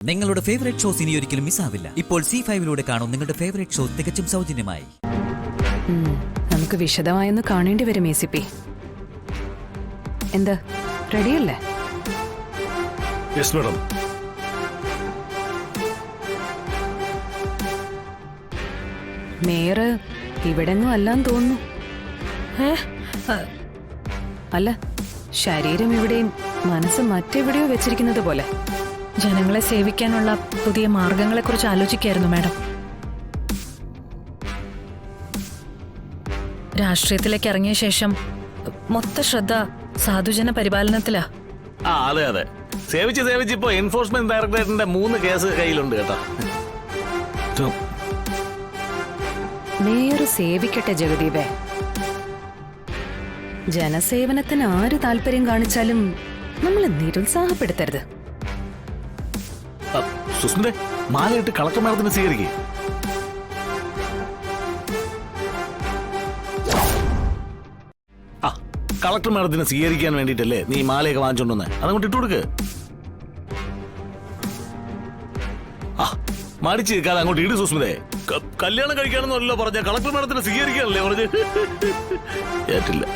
നിങ്ങളുടെ favourite shows ഇനി ഒരിക്കലും മിസ്സാവില്ല. ഇപ്പോൾ C5-ലൂടെ കാണും നിങ്ങളുടെ ഫേവറേറ്റ് ഷോ തികച്ചും സൗജന്യമായി. നമുക്ക് വിശദമായൊന്ന് കാണേണ്ടി വരും ACP. എന്താ റെഡിയല്ലേ? Yes madam. മേയർ ഇവിടെങ്ങും അല്ലാന്ന് തോന്നുന്നു. അല്ല, ശരീരം ഇവിടെയും മനസ്സ് മറ്റെവിടെയോ വെച്ചിരിക്കുന്നത് പോലെ. ജനങ്ങളെ സേവിക്കാനുള്ള പുതിയ മാർഗങ്ങളെക്കുറിച്ച് ആലോചിക്കായിരുന്നു മാഡം. രാഷ്ട്രീയത്തിലേക്ക് ഇറങ്ങിയ ശേഷം മൊത്ത ശ്രദ്ധ സാധുജന പരിപാലനത്തിലാ. അതെ അതെ, സേവിച്ച് ഇപ്പോ എൻഫോഴ്സ്മെന്റ് ഡയറക്ടറേറ്റിന്റെ 3 കേസ് കയ്യിലുണ്ട് കേട്ടോ. മേയർ സേവിക്കട്ടെ ജഗദീപേ. ജനസേവനത്തിന് ആര് താല്പര്യം കാണിച്ചാലും നമ്മൾ നിരുത്സാഹപ്പെടുത്തരുത്. സുസ്മിതെ, മാലയിട്ട് കളക്ടർ മാഡത്തിനെ സ്വീകരിക്കേ. കളക്ടർ മാഡത്തിനെ സ്വീകരിക്കാൻ വേണ്ടിട്ടല്ലേ നീ മാലയൊക്കെ വാങ്ങിച്ചോണ്ടെന്ന്? അതങ്ങോട്ട് ഇട്ടു കൊടുക്ക്. മടിച്ച് നിൽക്കാതെ അങ്ങോട്ട് ഇട് സുസ്മിതേ. കല്യാണം കഴിക്കാണെന്നല്ലോ പറഞ്ഞ, കളക്ടർ മാഡത്തിനെ സ്വീകരിക്കാനല്ലേ പറഞ്ഞ്. ഏറ്റില്ല.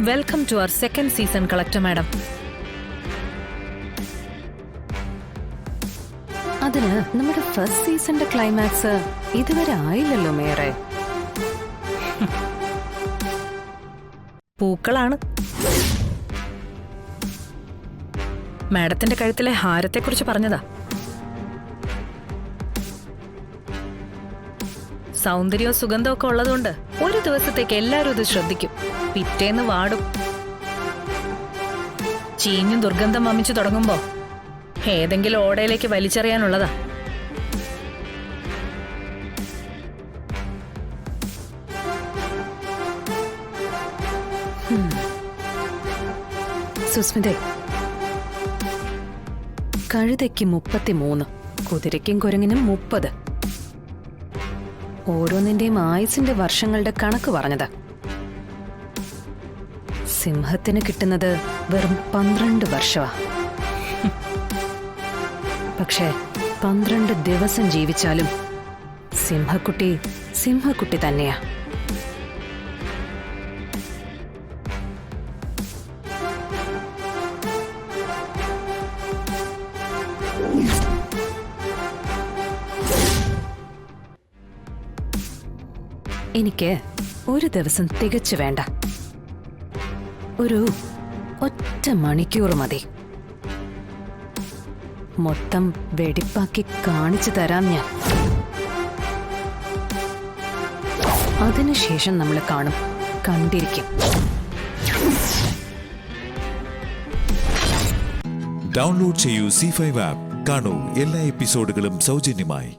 Welcome to our second season collector madam. അതിന് നമ്മുടെ ഫസ്റ്റ് സീസണിന്റെ ക്ലൈമാക്സ് ഇതുവരെ ആയില്ലല്ലോ മേയറെ. പൂക്കളാണ്. മാഡത്തിന്റെ കഴുത്തിലെ ഹാരത്തെക്കുറിച്ച് പറഞ്ഞതാ. സൗന്ദര്യവും സുഗന്ധവും ഒക്കെ ഉള്ളതുകൊണ്ട് ഒരു ദിവസത്തേക്ക് എല്ലാവരും ഇത് ശ്രദ്ധിക്കും. പിറ്റേന്ന് വാടും. ചീഞ്ഞും ദുർഗന്ധം വമിച്ചു തുടങ്ങുമ്പോ ഏതെങ്കിലും ഓടയിലേക്ക് വലിച്ചെറിയാനുള്ളതാ. സുസ്മിതേ, കഴുതയ്ക്ക് 33, കുതിരയ്ക്കും കുരങ്ങിനും 30. ഓരോന്നിന്റെയും ആയുസിന്റെ വർഷങ്ങളുടെ കണക്ക് പറഞ്ഞത്. സിംഹത്തിന് കിട്ടുന്നത് വെറും 12 വർഷമാ. പക്ഷേ 12 ദിവസം ജീവിച്ചാലും സിംഹക്കുട്ടി സിംഹക്കുട്ടി തന്നെയാ. എനിക്ക് ഒരു ദിവസം തികച്ചു വേണ്ട, ഒരു ഒറ്റ മണിക്കൂർ മതി. മൊത്തം വെടിപ്പാക്കി കാണിച്ചു തരാം ഞാൻ. അതിനുശേഷം നമ്മൾ കാണും, കണ്ടിരിക്കും. ഡൗൺലോഡ് ചെയ്യൂ C5 ആപ്പ്. കാണൂ എല്ലാ എപ്പിസോഡുകളും സൗജന്യമായി.